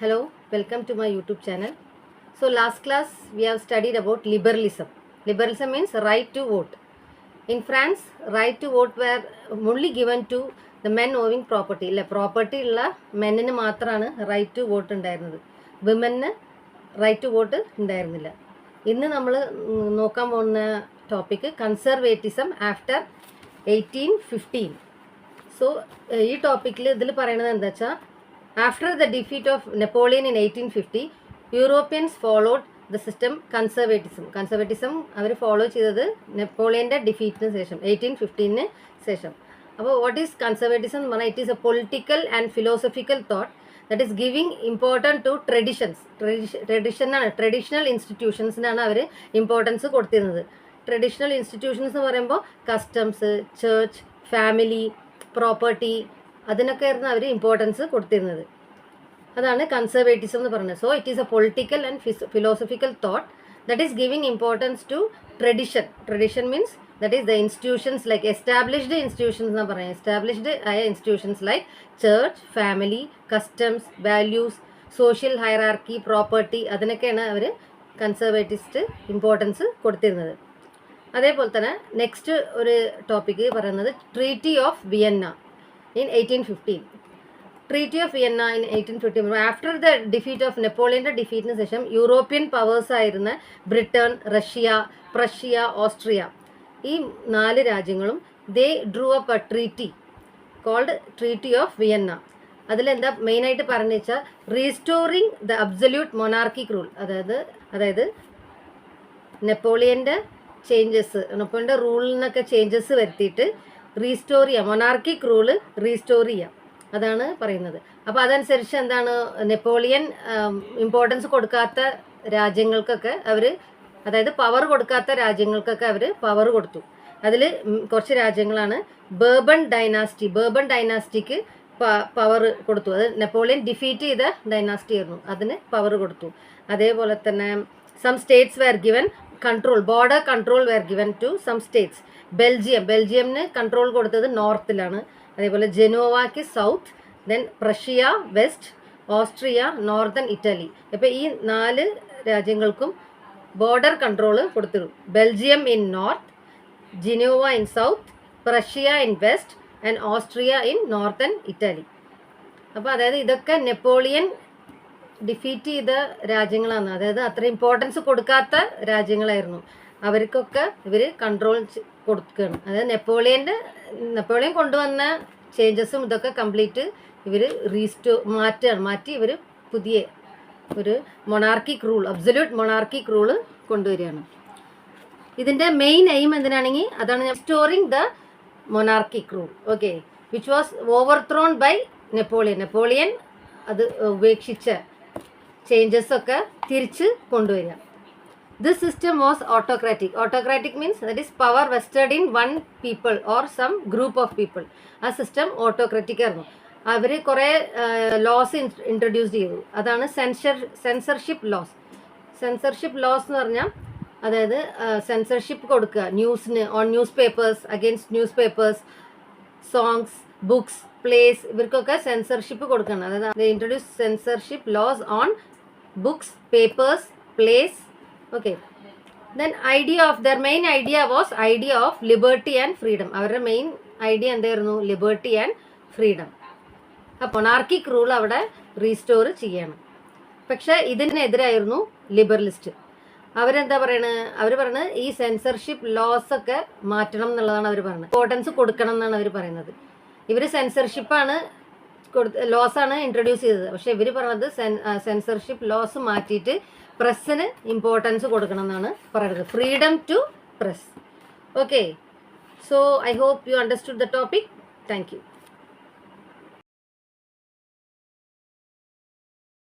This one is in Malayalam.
Hello, welcome to my YouTube channel. So last class we have studied about liberalism. Liberalism means right to vote. In France, right to vote were only given to the men owning property. Property ഉള്ള മെന്നിന് മാത്രമാണ് റൈറ്റ് ടു വോട്ട് ഉണ്ടായിരുന്നത്. വിമന് റൈറ്റ് ടു വോട്ട് ഉണ്ടായിരുന്നില്ല. ഇന്ന് നമ്മൾ നോക്കാൻ പോകുന്ന ടോപ്പിക്ക് കൺസർവേറ്റിസം ആഫ്റ്റർ 1815. സോ ഈ ടോപ്പിക്കിൽ ഇതിൽ പറയുന്നത് എന്താ വെച്ചാൽ after the defeat of Napoleon in 1850 Europeans followed the system conservatism അവർ ഫോളോ ചെയ്തത് നെപ്പോളിയൻ്റെ ഡിഫീറ്റിന് ശേഷം 1815 ശേഷം. അപ്പോൾ വാട്ട് ഈസ് കൺസർവേറ്റിസം എന്ന് പറഞ്ഞാൽ it is a political and philosophical thought that is giving important to traditional ഇൻസ്റ്റിറ്റ്യൂഷൻസിനാണ് അവർ ഇമ്പോർട്ടൻസ് കൊടുത്തിരുന്നത്. ട്രഡീഷണൽ ഇൻസ്റ്റിറ്റ്യൂഷൻസ് എന്ന് പറയുമ്പോൾ കസ്റ്റംസ്, ചർച്ച്, ഫാമിലി, പ്രോപ്പർട്ടി, അതിനൊക്കെ ആയിരുന്നു അവർ ഇമ്പോർട്ടൻസ് കൊടുത്തിരുന്നത്. അതാണ് കൺസർവേറ്റിസം എന്ന് പറയുന്നത്. So it is a political and philosophical thought that is giving importance to tradition means that is the institutions like established institutions എന്ന് പറയുന്നത്. എസ്റ്റാബ്ലിഷ്ഡ് ആയ institutions like church, family, customs, values, social hierarchy, property, അതിനൊക്കെയാണ് അവർ കൺസർവേറ്റിസ്റ്റ് ഇമ്പോർട്ടൻസ് കൊടുത്തിരുന്നത്. അതേപോലെ തന്നെ നെക്സ്റ്റ് ഒരു ടോപ്പിക്ക് പറയുന്നത് treaty of Vienna in 1815. Treaty of Vienna in 1815. After the defeat of നെപ്പോളിയൻ്റെ ഡിഫീറ്റിന് ശേഷം യൂറോപ്യൻ പവേഴ്സ് ആയിരുന്ന ബ്രിട്ടൻ, റഷ്യ, പ്രഷ്യ, ഓസ്ട്രിയ, ഈ 4 രാജ്യങ്ങളും they drew up a treaty called treaty of Vienna. അതിലെന്താ മെയിനായിട്ട് പറഞ്ഞു വെച്ചാൽ restoring the absolute monarchic rule, അതായത് നെപ്പോളിയൻ്റെ റൂളിനൊക്കെ ചേഞ്ചസ് വരുത്തിയിട്ട് റീസ്റ്റോർ ചെയ്യാം, മൊണാർക്കിക് റൂള് റീസ്റ്റോർ ചെയ്യാം, അതാണ് പറയുന്നത്. അപ്പോൾ അതനുസരിച്ച് എന്താണ് നെപ്പോളിയൻ ഇമ്പോർട്ടൻസ് കൊടുക്കാത്ത രാജ്യങ്ങൾക്കൊക്കെ അവർ, അതായത് പവർ കൊടുക്കാത്ത രാജ്യങ്ങൾക്കൊക്കെ അവർ പവർ കൊടുത്തു. അതിൽ കുറച്ച് രാജ്യങ്ങളാണ് ബേർബൺ ഡൈനാസ്റ്റിക്ക് പവർ കൊടുത്തു. അത് നെപ്പോളിയൻ ഡിഫീറ്റ് ചെയ്ത ഡൈനാസ്റ്റി ആയിരുന്നു, അതിന് പവർ കൊടുത്തു. അതേപോലെ തന്നെ some states were given border control were given to some states. ബെൽജിയമിന് കൺട്രോൾ കൊടുത്തത് നോർത്തിലാണ്. അതേപോലെ ജനോവയ്ക്ക് south, then Prussia west, Austria northern Italy. ഇപ്പോൾ ഈ 4 രാജ്യങ്ങൾക്കും ബോർഡർ കൺട്രോൾ കൊടുത്തിരുന്നു. Belgium in north, Genoa in south, Prussia in west and Austria in northern Italy. അപ്പോൾ അതായത് ഇതൊക്കെ നെപ്പോളിയൻ ഡിഫീറ്റ് ചെയ്ത രാജ്യങ്ങളാണ്, അതായത് അത്ര ഇമ്പോർട്ടൻസ് കൊടുക്കാത്ത രാജ്യങ്ങളായിരുന്നു. അവർക്കൊക്കെ ഇവർ കൺട്രോൾ കൊടുക്കുകയാണ്. അതായത് നെപ്പോളിയൻ കൊണ്ടുവന്ന ചേഞ്ചസും ഇതൊക്കെ കംപ്ലീറ്റ് ഇവർ മാറ്റി ഇവർ പുതിയ ഒരു monarchic rule, absolute monarchic rule കൊണ്ടുവരികയാണ്. ഇതിൻ്റെ മെയിൻ എയിം എന്തിനാണെങ്കിൽ അതാണ് restoring the monarchic rule, okay, which was overthrown by Napoleon അത് ഉപേക്ഷിച്ച ചേഞ്ചസൊക്കെ തിരിച്ച് കൊണ്ടുവരിക. This system was autocratic. Autocratic means that is power vested in one people or some group of people. ആ സിസ്റ്റം ഓട്ടോക്രാറ്റിക് ആയിരുന്നു. അവർ കുറേ ലോസ് ഇൻട്രൊഡ്യൂസ് ചെയ്തു. അതാണ് സെൻസർഷിപ്പ് ലോസ് എന്ന് പറഞ്ഞാൽ അതായത് സെൻസർഷിപ്പ് കൊടുക്കുക ന്യൂസിന്, on newspapers, against newspapers, songs, books, plays, ഇവർക്കൊക്കെ സെൻസർഷിപ്പ് കൊടുക്കണം. അതായത് introduce censorship laws on books, papers, plays. Okay, then their main idea was idea of liberty and freedom. അവരുടെ മെയിൻ ഐഡിയ എന്തായിരുന്നു? Liberty and freedom. അപ്പോൾ മൊണാർക്കിക് റൂൾ അവിടെ റീസ്റ്റോർ ചെയ്യണം. പക്ഷേ ഇതിനെതിരായിരുന്നു ലിബറലിസ്റ്റ്. അവരെന്താ പറയുന്നത് ഈ സെൻസർഷിപ്പ് ലോസ് ഒക്കെ മാറ്റണം എന്നുള്ളതാണ് അവർ പറയുന്നത്. ഇമ്പോർട്ടൻസ് കൊടുക്കണം എന്നാണ് അവർ പറയുന്നത്. ഇവർ സെൻസർഷിപ്പാണ് ലോസാണ് ഇൻട്രൊഡ്യൂസ് ചെയ്തത്. പക്ഷേ ഇവർ പറഞ്ഞത് സെൻസർഷിപ്പ് ലോസ് മാറ്റിയിട്ട് പ്രസ്സിന് ഇമ്പോർട്ടൻസ് കൊടുക്കണം എന്നാണ് പറയുന്നത്. Freedom to press. Okay, so I hope you understood the topic. Thank U.